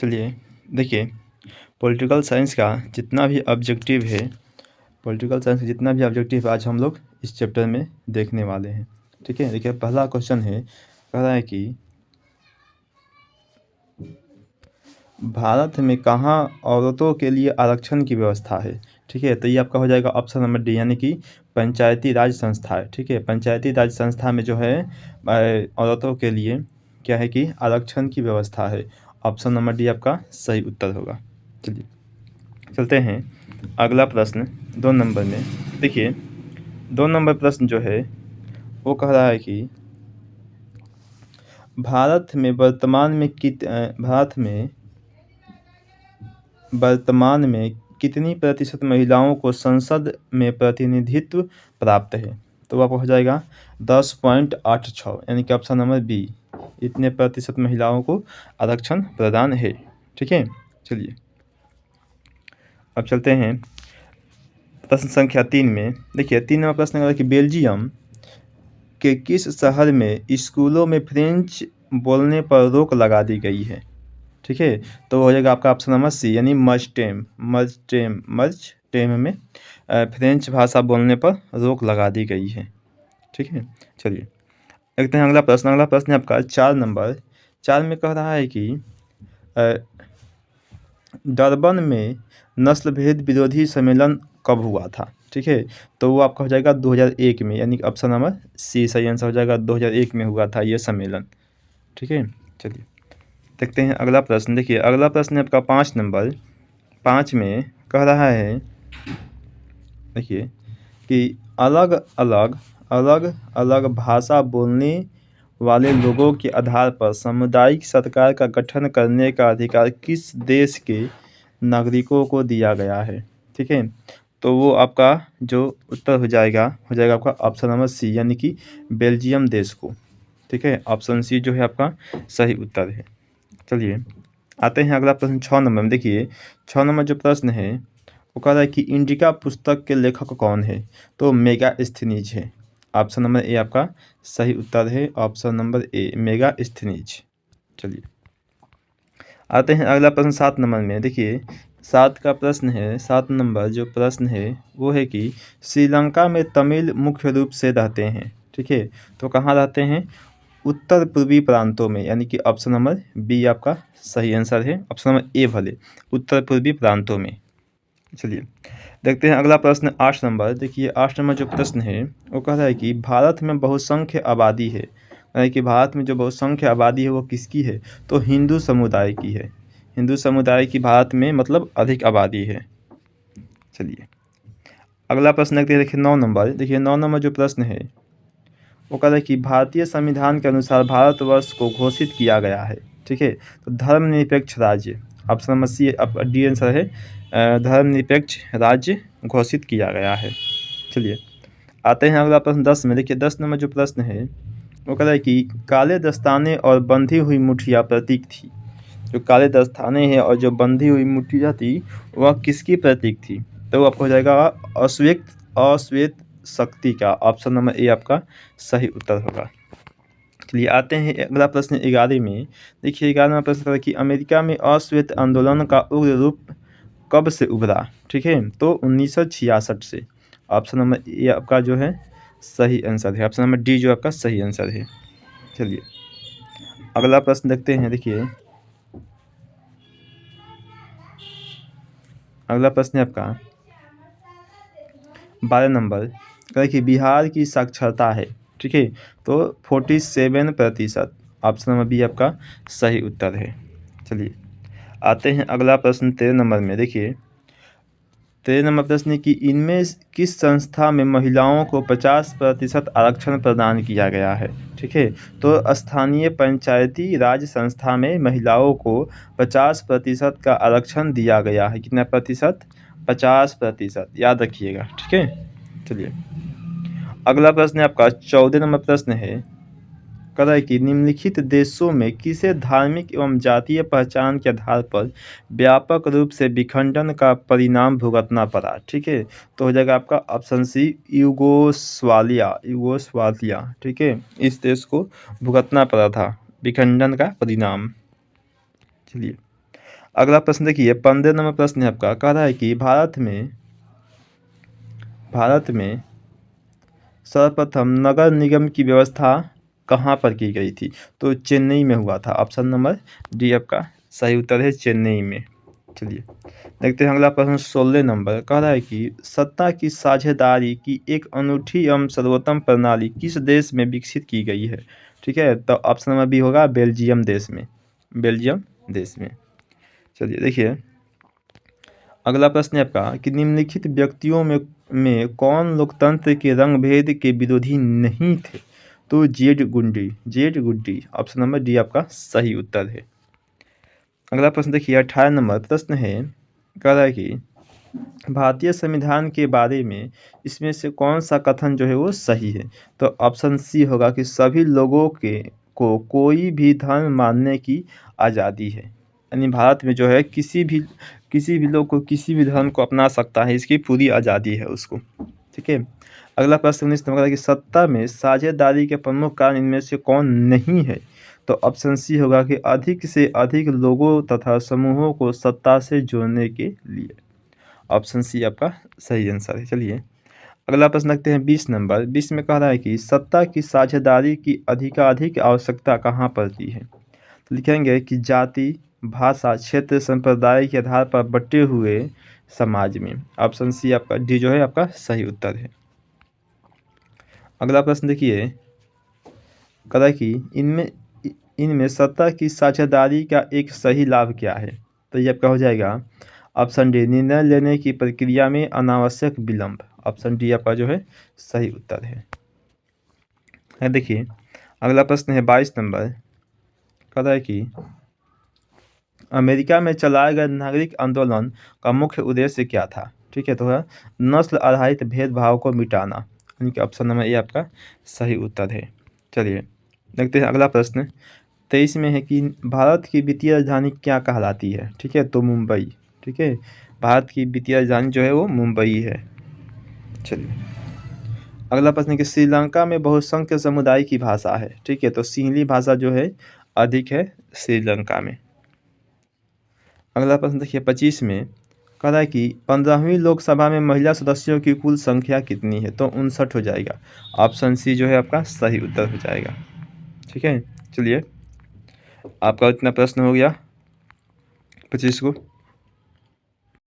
चलिए देखिए, political science का जितना भी ऑब्जेक्टिव है, आज हम लोग इस चैप्टर में देखने वाले हैं। ठीक है, देखिए पहला क्वेश्चन है, कह रहा है कि भारत में कहाँ औरतों के लिए आरक्षण की व्यवस्था है। ठीक है, तो ये आपका हो जाएगा ऑप्शन नंबर डी, यानी कि पंचायती राज संस्था है। ठीक है, पंचायती राज संस्था में जो है औरतों के लिए क्या है कि आरक्षण की व्यवस्था है। ऑप्शन नंबर डी आपका सही उत्तर होगा। चलिए चलते हैं अगला प्रश्न 2 नंबर में। देखिए 2 नंबर प्रश्न जो है वो कह रहा है कि भारत में वर्तमान में कितनी प्रतिशत महिलाओं को संसद में प्रतिनिधित्व प्राप्त है। तो आपको हो जाएगा 10.86, यानी कि ऑप्शन नंबर बी, इतने प्रतिशत महिलाओं को आरक्षण प्रदान है। ठीक है, चलिए अब चलते हैं प्रश्न संख्या 3 में। देखिए 3 नंबर प्रश्न है कि बेल्जियम के किस शहर में स्कूलों में फ्रेंच बोलने पर रोक लगा दी गई है। ठीक है, तो हो जाएगा आपका ऑप्शन नंबर सी, यानी मर्चटेम में फ्रेंच भाषा बोलने पर रोक लगा दी गई है। ठीक है, चलिए देखते हैं अगला प्रश्न है आपका 4 नंबर। 4 में कह रहा है कि डरबन में नस्ल भेद विरोधी सम्मेलन कब हुआ था। ठीक है, तो वो आपका हो जाएगा 2001 में, यानी कि ऑप्शन नंबर सी सही आंसर हो जाएगा। 2001 में हुआ था ये सम्मेलन। ठीक है, चलिए देखते हैं अगला प्रश्न। देखिए अगला प्रश्न है आपका 5 नंबर। 5 में कह रहा है देखिए कि अलग अलग भाषा बोलने वाले लोगों के आधार पर सामुदायिक सरकार का गठन करने का अधिकार किस देश के नागरिकों को दिया गया है। ठीक है, तो वो आपका जो उत्तर हो जाएगा आपका ऑप्शन नंबर सी, यानी कि बेल्जियम देश को। ठीक है, ऑप्शन सी जो है आपका सही उत्तर है। चलिए आते हैं अगला प्रश्न 6 नंबर में। देखिए 6 नंबर जो प्रश्न है वो कह रहा है कि इंडिका पुस्तक के लेखक कौन है। तो मेगास्थनीज है। ऑप्शन नंबर ए आपका सही उत्तर है। Option number A Megasthenes. चलिए आते हैं अगला प्रश्न 7 नंबर में। देखिए 7 नंबर जो प्रश्न है वो है कि श्रीलंका में तमिल मुख्य रूप से रहते हैं। ठीक है, तो कहाँ रहते हैं, उत्तर पूर्वी प्रांतों में, यानी कि ऑप्शन नंबर बी आपका सही आंसर है। ऑप्शन नंबर ए भले उत्तर पूर्वी प्रांतों में। चलिए देखते हैं अगला प्रश्न 8 नंबर। देखिए 8 नंबर जो प्रश्न है वो कह रहा है कि भारत में बहुसंख्य आबादी है, यानी कि भारत में जो बहुसंख्य आबादी है वो किसकी है। तो हिंदू समुदाय की है। हिंदू समुदाय की भारत में मतलब अधिक आबादी है। चलिए अगला प्रश्न देखते हैं। देखिए 9 नंबर। देखिए 9 नंबर जो प्रश्न है वो कह रहा है कि भारतीय संविधान के अनुसार भारतवर्ष को घोषित किया गया है। ठीक है, तो धर्मनिरपेक्ष राज्य, option number C D answer है। धर्मनिरपेक्ष राज्य घोषित किया गया है। चलिए आते हैं अगला प्रश्न 10 में। देखिए 10 नंबर जो प्रश्न है वो कह रहा है कि काले दस्ताने और बंधी हुई मुठिया प्रतीक थी। जो काले दस्ताने हैं और जो बंधी हुई मुठिया थी वह किसकी प्रतीक थी। तो आपको हो जाएगा अश्वेत शक्ति का। ऑप्शन नंबर ए आपका सही उत्तर होगा। चलिए आते हैं अगला प्रश्न 11 में। देखिए 11वां प्रश्न है कि अमेरिका में अश्वेत आंदोलन का उग्र रूप कब से उभरा। ठीक है, तो 1966 से। ऑप्शन नंबर ए आपका जो है सही आंसर है। ऑप्शन नंबर डी जो आपका सही आंसर है। चलिए अगला प्रश्न देखते हैं। देखिए अगला प्रश्न है आपका 12 नंबर। देखिए बिहार की साक्षरता है। ठीक है, तो 47%। ऑप्शन नंबर बी आपका सही उत्तर है। चलिए आते हैं अगला प्रश्न 13 नंबर में। देखिए 13 नंबर प्रश्न है कि इनमें किस संस्था में महिलाओं को 50% आरक्षण प्रदान किया गया है। ठीक है, तो स्थानीय पंचायती राज संस्था में महिलाओं को 50% का आरक्षण दिया गया है। कितना प्रतिशत, 50%, याद रखिएगा। ठीक है, चलिए अगला प्रश्न है आपका 14 नंबर प्रश्न है, कह रहा है कि निम्नलिखित देशों में किसे धार्मिक एवं जातीय पहचान के आधार पर व्यापक रूप से विखंडन का परिणाम भुगतना पड़ा। ठीक है, तो हो जाएगा आपका ऑप्शन सी यूगोस्लाविया। ठीक है, इस देश को भुगतना पड़ा था विखंडन का परिणाम। चलिए अगला प्रश्न देखिए 15 नंबर प्रश्न है आपका, कह रहा है कि भारत में सर्वप्रथम नगर निगम की व्यवस्था कहाँ पर की गई थी? तो चेन्नई में हुआ था। ऑप्शन नंबर डी आपका सही उत्तर है, चेन्नई में। चलिए देखते हैं अगला प्रश्न 16 नंबर, कह रहा है कि सत्ता की साझेदारी की एक अनूठी एवं सर्वोत्तम प्रणाली किस देश में विकसित की गई है? ठीक है, तो ऑप्शन नंबर बी होगा बेल्जियम देश में, बेल्जियम देश में। चलिए देखिए अगला प्रश्न है आपका कि निम्नलिखित व्यक्तियों में कौन लोकतंत्र के रंगभेद के विरोधी नहीं थे? तो जेड गुंडी ऑप्शन नंबर डी आपका सही उत्तर है। अगला प्रश्न देखिए 18 नंबर प्रश्न है, कह रहा है कि भारतीय संविधान के बारे में इसमें से कौन सा कथन जो है वो सही है? तो ऑप्शन सी होगा कि सभी लोगों को कोई भी धर्म मानने की आज़ादी है, यानी भारत में जो है किसी भी लोग को किसी भी धर्म को अपना सकता है, इसकी पूरी आज़ादी है उसको। ठीक है, अगला प्रश्न 19 नंबर कि सत्ता में साझेदारी के प्रमुख कारण इनमें से कौन नहीं है? तो ऑप्शन सी होगा कि अधिक से अधिक लोगों तथा समूहों को सत्ता से जोड़ने के लिए। ऑप्शन सी आपका सही आंसर है। चलिए अगला प्रश्न रखते हैं 20 नंबर। 20 में कह रहा है कि सत्ता की साझेदारी की अधिकाधिक आवश्यकता कहाँ पड़ती है? तो लिखेंगे कि जाति, भाषा, क्षेत्र, संप्रदाय के आधार पर बटे हुए समाज में। ऑप्शन सी आपका डी जो है आपका सही उत्तर है। अगला प्रश्न देखिए कह रहा है कि इनमें सत्ता की साझेदारी का एक सही लाभ क्या है? तो ये आपका हो जाएगा ऑप्शन डी निर्णय लेने की प्रक्रिया में अनावश्यक विलंब। ऑप्शन डी आपका जो है सही उत्तर है। देखिए अगला प्रश्न है 22 नंबर, कह रहा है कि अमेरिका में चलाए गए नागरिक आंदोलन का मुख्य उद्देश्य क्या था? ठीक है, तो है नस्ल आधारित भेदभाव को मिटाना, यानी कि ऑप्शन नंबर ए आपका सही उत्तर है। चलिए देखते हैं अगला प्रश्न 23 में है कि भारत की वित्तीय राजधानी क्या कहलाती है? ठीक है, तो मुंबई। ठीक है, भारत की वित्तीय राजधानी जो है वो मुंबई है। चलिए अगला प्रश्न है कि श्रीलंका में बहुसंख्य समुदाय की भाषा है। ठीक है, तो सिंहली भाषा जो है अधिक है श्रीलंका में। अगला प्रश्न देखिए 25 में कह रहा है कि 15वीं लोकसभा में महिला सदस्यों की कुल संख्या कितनी है? तो 59 हो जाएगा। ऑप्शन सी जो है आपका सही उत्तर हो जाएगा। ठीक है, चलिए आपका इतना प्रश्न हो गया 25 को।